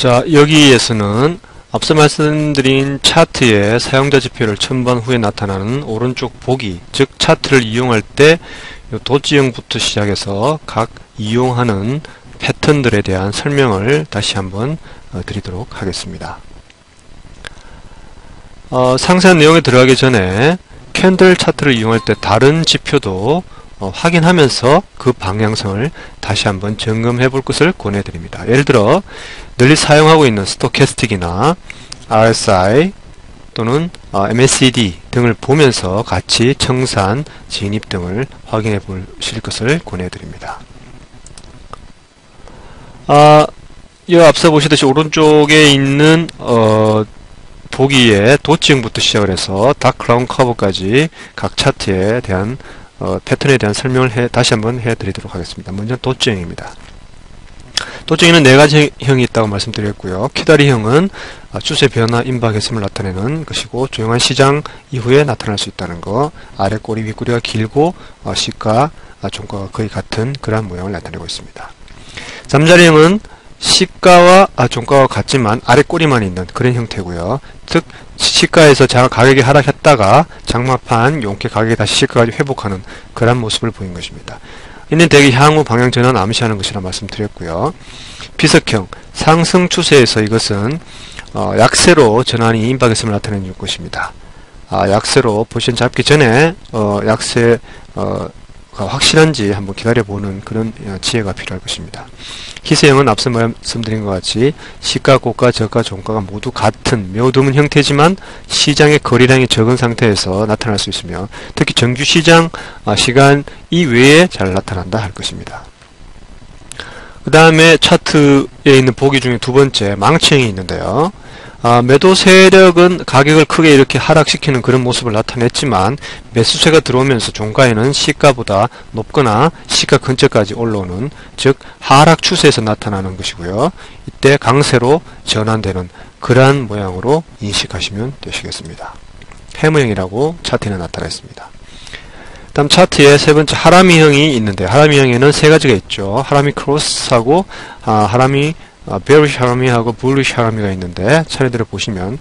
자, 여기에서는 앞서 말씀드린 차트의 사용자 지표를 첨부한 후에 나타나는 오른쪽 보기, 즉 차트를 이용할 때 도지형부터 시작해서 각 이용하는 패턴들에 대한 설명을 다시 한번 드리도록 하겠습니다. 상세한 내용에 들어가기 전에 캔들 차트를 이용할 때 다른 지표도 확인하면서 그 방향성을 다시 한번 점검해 볼 것을 권해드립니다. 예를 들어 널리 사용하고 있는 스토캐스틱이나 RSI 또는 MACD 등을 보면서 같이 청산, 진입 등을 확인해 보실 것을 권해드립니다. 이 앞서 보시듯이 오른쪽에 있는 보기에 도지형부터 시작을 해서 다크라운 커브까지 각 차트에 대한 패턴에 대한 설명을 다시 한번 해드리도록 하겠습니다. 먼저 도지형입니다. 도지형에는 4가지 형이 있다고 말씀드렸고요. 키다리형은 추세 변화, 임박 했음을 나타내는 것이고, 조용한 시장 이후에 나타날 수 있다는 것, 아래 꼬리, 윗꼬리가 길고 시가, 종가가 거의 같은 그러한 모양을 나타내고 있습니다. 잠자리형은 시가와 종가가 같지만 아래 꼬리만 있는 그런 형태고요. 즉 시가에서 가격이 하락했다가 장마판 용케 가격이 다시 시가까지 회복하는 그런 모습을 보인 것입니다. 이는 대개 향후 방향 전환을 암시하는 것이라 말씀드렸고요. 비석형, 상승 추세에서 이것은 약세로 전환이 임박했음을 나타내는 것입니다. 약세로 포지션 잡기 전에 약세 확실한지 한번 기다려보는 그런 지혜가 필요할 것입니다. 희세형은 앞서 말씀드린 것 같이 시가, 고가, 저가, 종가가 모두 같은 매우 드문 형태지만 시장의 거래량이 적은 상태에서 나타날 수 있으며 특히 정규시장 시간 이외에 잘 나타난다 할 것입니다. 그 다음에 차트에 있는 보기 중에 두 번째 망치형이 있는데요. 매도 세력은 가격을 크게 이렇게 하락시키는 그런 모습을 나타냈지만 매수세가 들어오면서 종가에는 시가보다 높거나 시가 근처까지 올라오는, 즉 하락 추세에서 나타나는 것이고요. 이때 강세로 전환되는 그러한 모양으로 인식하시면 되시겠습니다. 해머형이라고 차트에는 나타나 있습니다. 다음 차트에 세 번째 하라미형이 있는데, 하라미형에는 세 가지가 있죠. 하라미 크로스하고 하라미 베어리시 하라미하고 불리시 하라미가 있는데 차례대로 보시면,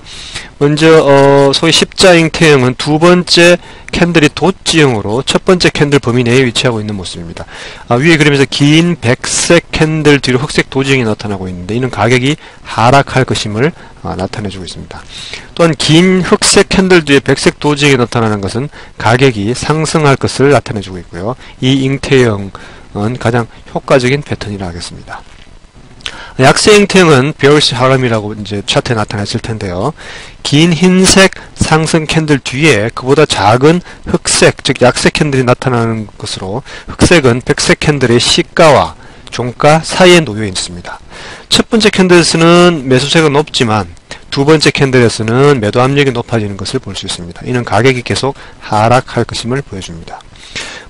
먼저 소위 십자 형태형은 두 번째 캔들이 도지형으로 첫 번째 캔들 범위 내에 위치하고 있는 모습입니다. 위에 그림에서 긴 백색 캔들 뒤로 흑색 도지형이 나타나고 있는데, 이는 가격이 하락할 것임을 나타내주고 있습니다. 또한 긴 흑색 캔들 뒤에 백색 도지형이 나타나는 것은 가격이 상승할 것을 나타내주고 있고요. 이 형태형은 가장 효과적인 패턴이라 하겠습니다. 약세 형태형은 베어리시 하람이라고 이제 차트에 나타났을 텐데요. 긴 흰색 상승 캔들 뒤에 그보다 작은 흑색, 즉 약세 캔들이 나타나는 것으로, 흑색은 백색 캔들의 시가와 종가 사이에 놓여 있습니다. 첫 번째 캔들에서는 매수세가 높지만 두 번째 캔들에서는 매도 압력이 높아지는 것을 볼 수 있습니다. 이는 가격이 계속 하락할 것임을 보여줍니다.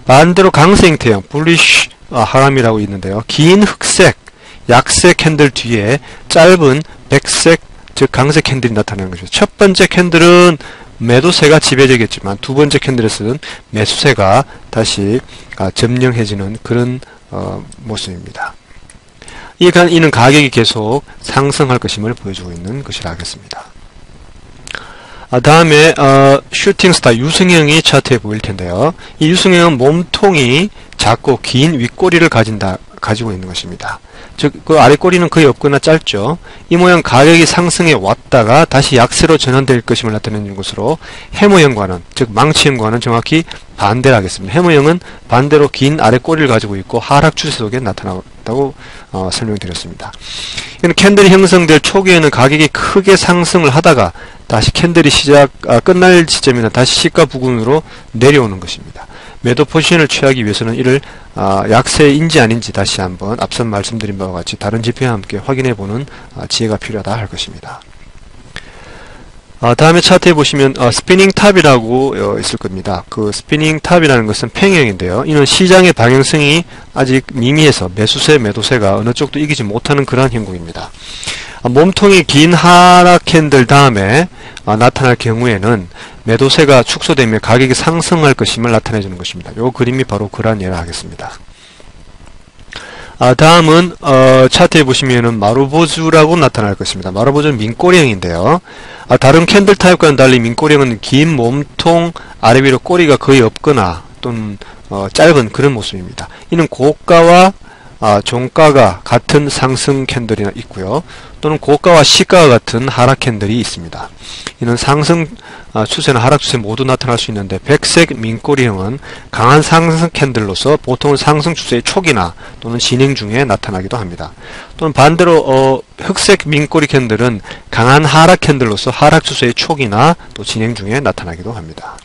반대로 강세 형태형 불리시 하람이라고 있는데요. 긴 흑색 약세 캔들 뒤에 짧은 백색, 즉 강세 캔들이 나타나는 것이죠. 첫 번째 캔들은 매도세가 지배적이겠지만 두 번째 캔들에서는 매수세가 다시 점령해지는 그런 모습입니다. 이는 가격이 계속 상승할 것임을 보여주고 있는 것이라 하겠습니다. 다음에 슈팅스타 유승형이 차트에 보일 텐데요. 이 유승형은 몸통이 작고 긴 윗꼬리를 가지고 있는 것입니다. 즉 그 아래 꼬리는 거의 없거나 짧죠. 이 모양 가격이 상승해 왔다가 다시 약세로 전환될 것임을 나타내는 것으로, 해머형과는, 즉 망치형과는 정확히 반대를 하겠습니다. 해머형은 반대로 긴 아래 꼬리를 가지고 있고 하락 추세 속에 나타났다고 설명드렸습니다. 이는 캔들이 형성될 초기에는 가격이 크게 상승을 하다가 다시 캔들이 끝날 지점이나 다시 시가 부근으로 내려오는 것입니다. 매도 포지션을 취하기 위해서는 이를 약세인지 아닌지 다시 한번 앞선 말씀드린 바와 같이 다른 지표와 함께 확인해보는 지혜가 필요하다 할 것입니다. 다음에 차트에 보시면 스피닝 탑이라고 있을 겁니다. 그 스피닝 탑이라는 것은 평형인데요. 이는 시장의 방향성이 아직 미미해서 매수세, 매도세가 어느 쪽도 이기지 못하는 그러한 형국입니다. 몸통이 긴 하락 캔들 다음에 나타날 경우에는 매도세가 축소되며 가격이 상승할 것임을 나타내주는 것입니다. 이 그림이 바로 그러한 예라 하겠습니다. 다음은 차트에 보시면은 마루보주라고 나타날 것입니다. 마루보주는 민꼬리형인데요. 다른 캔들 타입과는 달리 민꼬리형은 긴 몸통 아래 위로 꼬리가 거의 없거나 또는 짧은 그런 모습입니다. 이는 고가와 종가가 같은 상승 캔들이 있고요. 또는 고가와 시가가 같은 하락 캔들이 있습니다. 이는 상승 추세나 하락 추세 모두 나타날 수 있는데, 백색 민꼬리형은 강한 상승 캔들로서 보통은 상승 추세의 초기나 또는 진행 중에 나타나기도 합니다. 또는 반대로 흑색 민꼬리 캔들은 강한 하락 캔들로서 하락 추세의 초기나 또 진행 중에 나타나기도 합니다.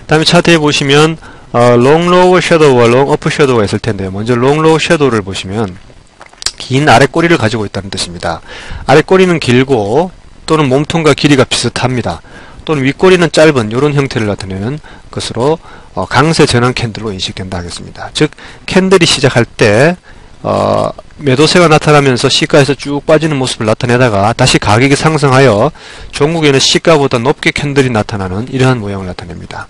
다음에 차트에 보시면 롱 로우 섀도우와 롱 어프 섀도우가 있을 텐데요. 먼저 롱 로우 섀도우를 보시면 긴 아래 꼬리를 가지고 있다는 뜻입니다. 아래 꼬리는 길고 또는 몸통과 길이가 비슷합니다. 또는 윗꼬리는 짧은 이런 형태를 나타내는 것으로 강세 전환 캔들로 인식된다 하겠습니다. 즉 캔들이 시작할 때 매도세가 나타나면서 시가에서 쭉 빠지는 모습을 나타내다가 다시 가격이 상승하여 종국에는 시가보다 높게 캔들이 나타나는 이러한 모양을 나타냅니다.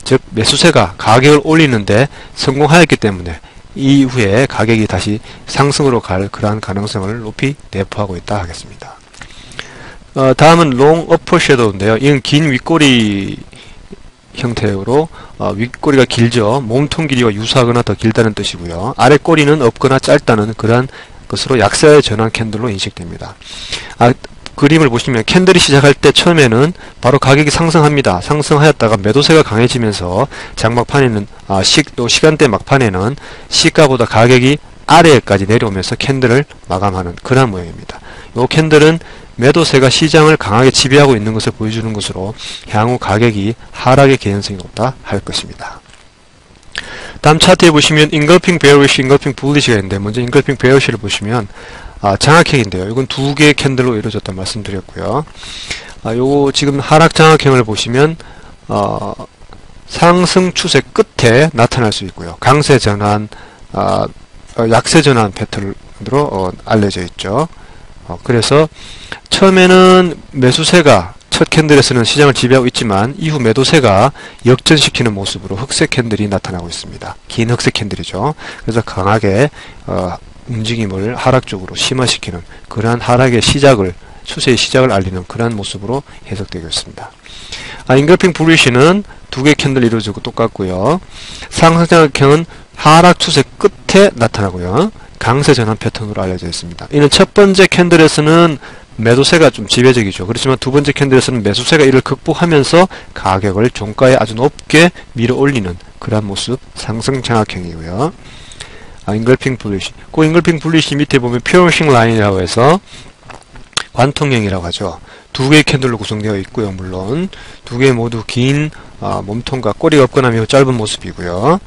즉 매수세가 가격을 올리는데 성공하였기 때문에 이후에 가격이 다시 상승으로 갈 그러한 가능성을 높이 내포하고 있다 하겠습니다. 다음은 롱 어퍼 섀도우인데요. 이건 긴 윗꼬리 형태로 윗꼬리가 길죠. 몸통 길이와 유사하거나 더 길다는 뜻이고요. 아래 꼬리는 없거나 짧다는 그러한 것으로 약세의 전환 캔들로 인식됩니다. 그림을 보시면 캔들이 시작할 때 처음에는 바로 가격이 상승합니다. 상승하였다가 매도세가 강해지면서 장막판에는 시간대 막판에는 시가보다 가격이 아래까지 내려오면서 캔들을 마감하는 그런 모양입니다. 이 캔들은 매도세가 시장을 강하게 지배하고 있는 것을 보여주는 것으로 향후 가격이 하락의 개연성이 높다 할 것입니다. 다음 차트에 보시면 engulfing bearish, engulfing bullish가 있는데, 먼저 engulfing bearish를 보시면 장악형인데요. 이건 두 개의 캔들로 이루어졌다 말씀드렸고요. 요거 지금 하락 장악형을 보시면 상승 추세 끝에 나타날 수 있고요. 강세 전환, 약세 전환 패턴으로 알려져 있죠. 그래서 처음에는 매수세가 첫 캔들에서는 시장을 지배하고 있지만 이후 매도세가 역전시키는 모습으로 흑색 캔들이 나타나고 있습니다. 긴 흑색 캔들이죠. 그래서 강하게 움직임을 하락 쪽으로 심화시키는 그러한 하락의 시작을, 추세의 시작을 알리는 그러한 모습으로 해석되고 있습니다. engulfing bullish는 두 개의 캔들 이루어지고 똑같고요. 상승장악형은 하락 추세 끝에 나타나고요. 강세 전환 패턴으로 알려져 있습니다. 이는 첫 번째 캔들에서는 매도세가 좀 지배적이죠. 그렇지만 두 번째 캔들에서는 매수세가 이를 극복하면서 가격을 종가에 아주 높게 밀어 올리는 그러한 모습, 상승 장악형이고요. engulfing bullish. 그 engulfing bullish 밑에 보면 piercing line이라고 해서 관통형이라고 하죠. 두 개의 캔들로 구성되어 있고요. 물론 두 개 모두 긴 몸통과 꼬리가 없거나 매우 짧은 모습이고요.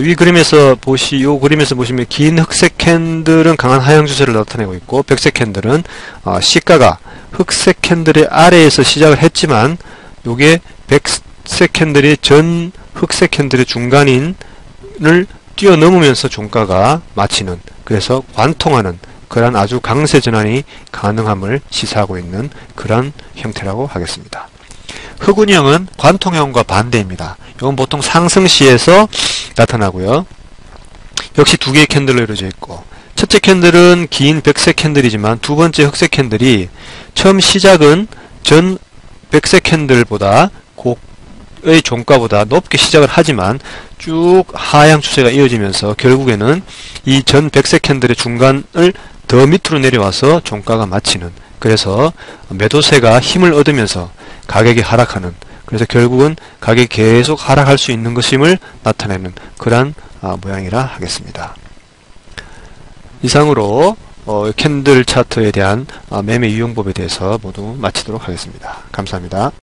위 그림에서 보시면 긴 흑색 캔들은 강한 하향 추세를 나타내고 있고, 백색 캔들은 시가가 흑색 캔들의 아래에서 시작을 했지만 요게 백색 캔들이 전 흑색 캔들의 중간인을 뛰어넘으면서 종가가 마치는, 그래서 관통하는 그러한 아주 강세 전환이 가능함을 시사하고 있는 그런 형태라고 하겠습니다. 흑운형은 관통형과 반대입니다. 이건 보통 상승시에서 나타나고요. 역시 두 개의 캔들로 이루어져 있고, 첫째 캔들은 긴 백색 캔들이지만 두 번째 흑색 캔들이 처음 시작은 전 백색 캔들보다 의 종가보다 높게 시작을 하지만 쭉 하향 추세가 이어지면서 결국에는 이 전 백색 캔들의 중간을 더 밑으로 내려와서 종가가 마치는, 그래서 매도세가 힘을 얻으면서 가격이 하락하는, 그래서 결국은 가격이 계속 하락할 수 있는 것임을 나타내는 그러한 모양이라 하겠습니다. 이상으로 캔들 차트에 대한 매매 유용법에 대해서 모두 마치도록 하겠습니다. 감사합니다.